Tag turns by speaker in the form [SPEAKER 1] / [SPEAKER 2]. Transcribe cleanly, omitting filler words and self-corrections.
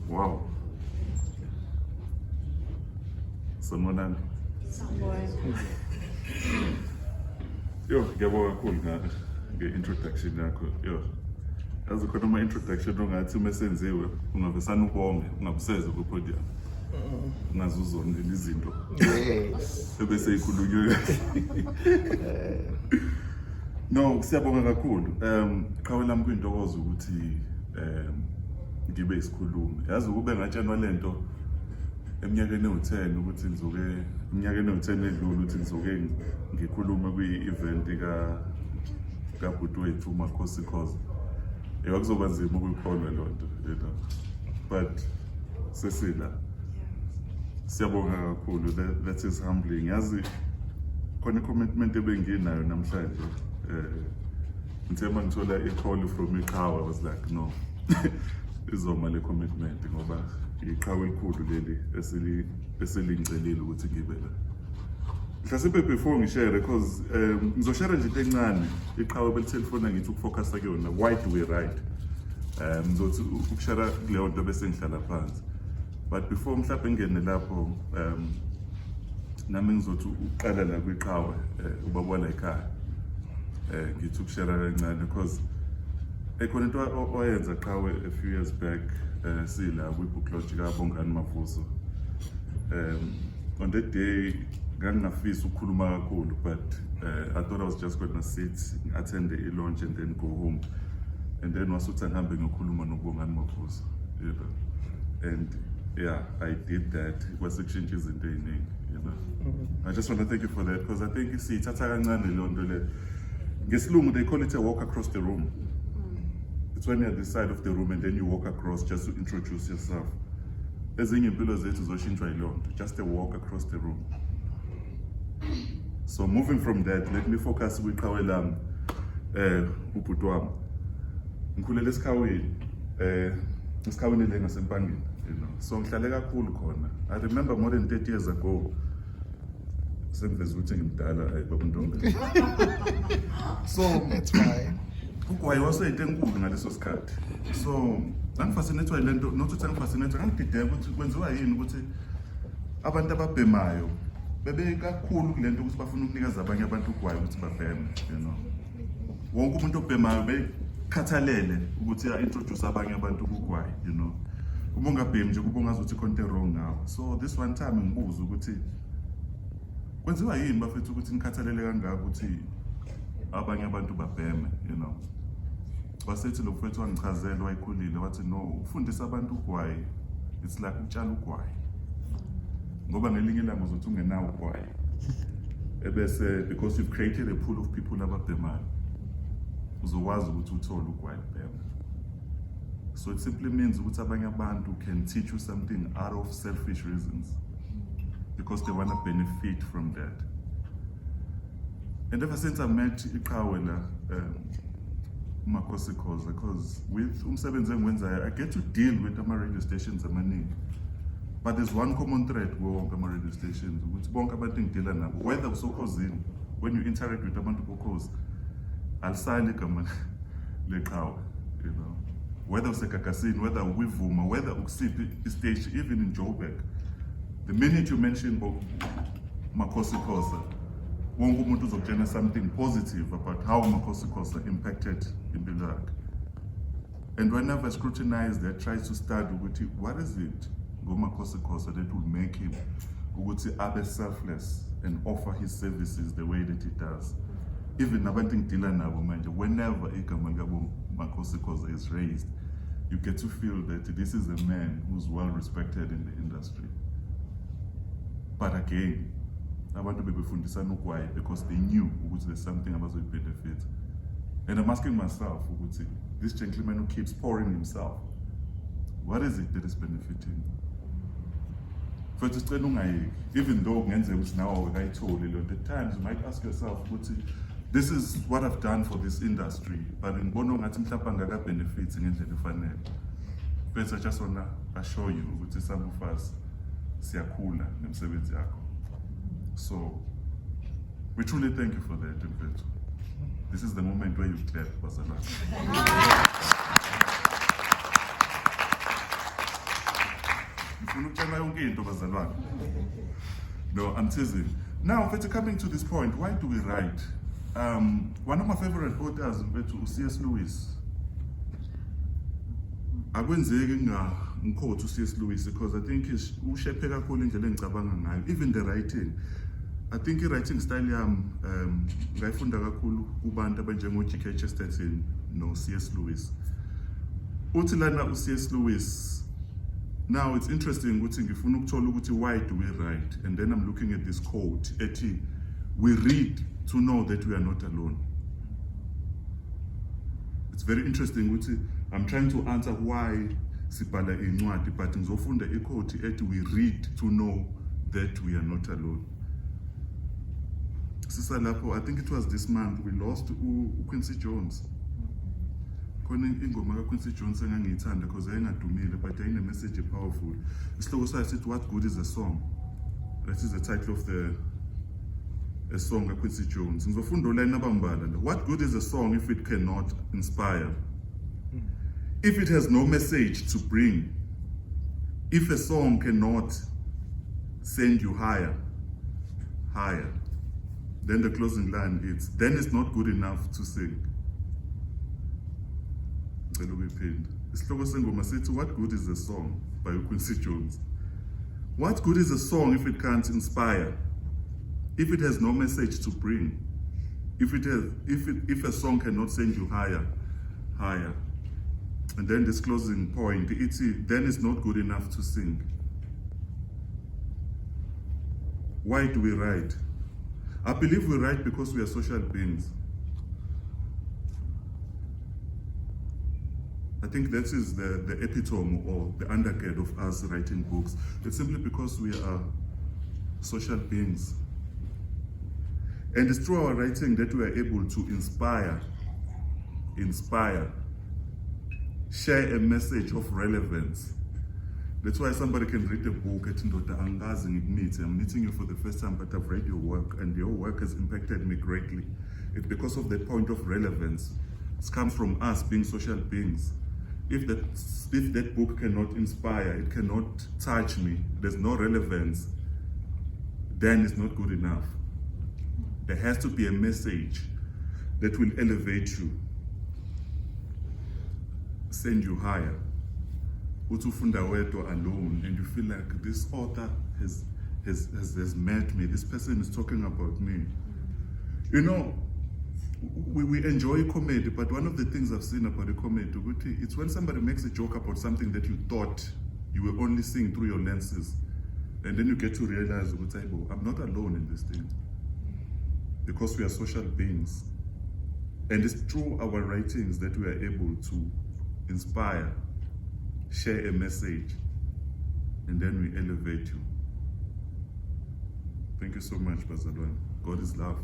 [SPEAKER 1] Wow. Sanibonani. Yo, ngiyabonga kakhulu nge-introduction yakho. Yo, yazi khona ama-introduction ongathi uma esenziwe ungavesana ubonge, ungabuseze ku-podium. Ungazi uzonile izinto.
[SPEAKER 2] Yes.
[SPEAKER 1] Ebese ikhulunywe. No, siyabonga kakhulu. Qhawe lami kuyintokozo ukuthi ngibe isikhulumi. Yazi ukube ngatshenwa lento eminyakeni ewu-10 ukuthi ngizoke eminyakeni ewu-10 edlule ukuthi ngizoke ngikhulume kwi-event kabhuti wethu uMakhosi Khoza. Kuzoba nzima ukuyikholwa lo nto, you know. But sesila. Siyabonga kakhulu. That is humbling. Yazi khona i-commitment ebenginayo namhlanje. Ngithe mangithola i-call from iqhawe, I was like, no. Izoma le commitment ngoba iqhawe elikhulu leli eselingicelile ukuthi ngibe la. Mhlawumbe before ngishare because ngizoshare nje into encane iqhawe belithelefona ngithi ukufocus kuyona why do we write. Ngizothi ukushare kuleyo nto bese ngihlala phansi. But before mhlawumbe ngene lapho nami ngizothi uqala la kwiqhawe ubabona ekhaya. Ngithi ukushare kancane because ekhona into oyenza qhawe a few years back sila kwi-book launch kaBongani Mavuso. On that day ngangingafisa ukukhuluma kakhulu but I thought I was just going to sit, attend the launch and then go home. And then wasuthi ngihambe ngiyokhuluma noBongani Mavuso, you know. And yeah, I did that. Kwasekushintsha izinto eziningi, you know. I just want to thank you for that because I think siyithatha kancane le nto le. Ngesilungu they call it a walk across the room. It's when you're at the side of the room and then you walk across just to introduce yourself. Ezinye impilo zethu zoshintshwa yiloo nto, just a walk across the room. So moving from that, let me focus kwiqhawe lami. Ubhuti wami ngikhulele esikhaweni le ngaseMpangeni, you know. So ngihlale kakhulu khona. I remember more than 30 years ago. Sengiveza ukuthi ngimdala babuntombi. So
[SPEAKER 2] That's fine.
[SPEAKER 1] Ugwayi waseyinto enkulu ngaleso sikhathi. So ngangifascinatwa ile nto, not ukuthi ngifascinatwa, ngangidideka ukuthi kwenziwa yini ukuthi abantu ababhemayo bebe kakhulu kule nto ukuthi bafuna ukunikeza abanye abantu ugwayi ukuthi babheme, you know. Wonke umuntu obhemayo bekhathalele ukuthi introduce abanye abantu kugwayi, you know. Uma ungabhemi nje kuba ungazuthi konke wrong ngawo. So this one time ngibuza ukuthi kwenziwa yini bafethu ukuthi nikhathalele kangaka ukuthi abanye abantu babheme, you know. Basethi lo mfethu wangichazela wayikhulile wathi no, ufundisa abantu ugwayi it's like utshala ugwayi. Ngoba ngelinye ilanga uzothi ungenawo ugwayi. Ebese because you've created a pool of people ababhemayo. Uzokwazi ukuthi uthole ugwayi bhema. So it simply means ukuthi abanye abantu can teach you something out of selfish reasons because they want to benefit from that. And ever since I met iqhawe la Makhosi Khoza, because with umsebenzi engiwenzayo I get to deal with ama-radio stations amaningi. But there's one common thread wonke ama-radio stations ukuthi bonke abantu engidila nabo, whether usokhozini, when you interact with abantu bokhozi, alisali igama leqhawe, you know. Whether useGagasini, whether ukwivuma, whether ukusiphi istage, even in Joburg. The minute you mention Makhosi Khoza, wonke umuntu uzokutshela something positive about how Makhosi Khoza impacted impilo yakhe. And whenever I scrutinize that, tries to study ukuthi what is it ngoMakhosi Khoza that will make him ukuthi abe selfless and offer his services the way that he does. Even nabantu ngidila nabo manje, whenever igama likaMakhosi Khoza is raised, you get to feel that this is a man who's well respected in the industry. But again, abantu bebefundisana ugwayi because they knew ukuthi there's something abazobenefit. And I'm asking myself ukuthi this gentleman who keeps pouring himself, what is it that is benefiting? Futhi sicela ungayeki, even though kungenzeka ukuthi nawe akayitholi lo, at times you might ask yourself ukuthi this is what I've done for this industry, but ngibona ngathi mhlawumbe angaka-benefits ngendlela efanele. But I just want to assure you ukuthi some of us siyakhula nemsebenzi yakho. So we truly thank you for that, Mfethu. This is the moment where you clap, Bazalwane. ngifuna ukutshela yonke into bazalwane. No, I'm teasing. Now, Fethu, coming to this point, why do we write? One of my favorite authors, Fethu, C.S. Lewis. Akwenzeki ngikhothi u-C.S. Lewis because I think ushephe kakhulu indlela engicabanga ngayo. Even the writing. I think i-writing style yami ngayifunda kakhulu kubantu abanjengo-G.K. Chesterton no-C.S. Lewis. Uthi lana u-C.S. Lewis, now it's interesting ukuthi ngifuna ukuthola ukuthi why do we write? And then I'm looking at this quote ethi, we read to know that we are not alone. It's very interesting ukuthi I'm trying to answer why sibhala incwadi, but ngizofunda iquote ethi, we read to know that we are not alone. Sisa lapho, I think it was this month, we lost Quincy Jones. Khona ingoma kaQuincy Jones engangiyithanda because ayingadumile but ayine message powerful. Isihloko sayo sithi, what good is a song? That is the title of a song kaQuincy Jones. Ngizofunda line abambala. What good is a song if it cannot inspire? If it has no message to bring? If a song cannot send you higher? Then the closing line is, then it's not good enough to sing. Isihloko sengoma sithi, what good is a song by Quincy Jones? What good is a song if it can't inspire? If it has no message to bring? If a song cannot send you higher? And then this closing point, then it's not good enough to sing. Why do we write? I believe we write because we are social beings. I think that is the epitome or the undergird of us writing books. It's simply because we are social beings. And it's through our writing that we are able to inspire, share a message of relevance. That's why somebody can read a book at Ndoda Angazi Ngikumithe. I'm meeting you for the first time, but I've read your work, and your work has impacted me greatly. It's because of the point of relevance. It comes from us being social beings. If that book cannot inspire, it cannot touch me, there's no relevance, then it's not good enough. There has to be a message that will elevate you, send you higher. Utufunda wedwa alone, and you feel like this author has met me, this person is talking about me. You know, we enjoy comedy, but one of the things I've seen about a comedy, it's when somebody makes a joke about something that you thought you were only seeing through your lenses, and then you get to realize, I'm not alone in this thing, because we are social beings. And it's through our writings that we are able to inspire, share a message, and then we elevate you. Thank you so much, Bazalwane. God is love.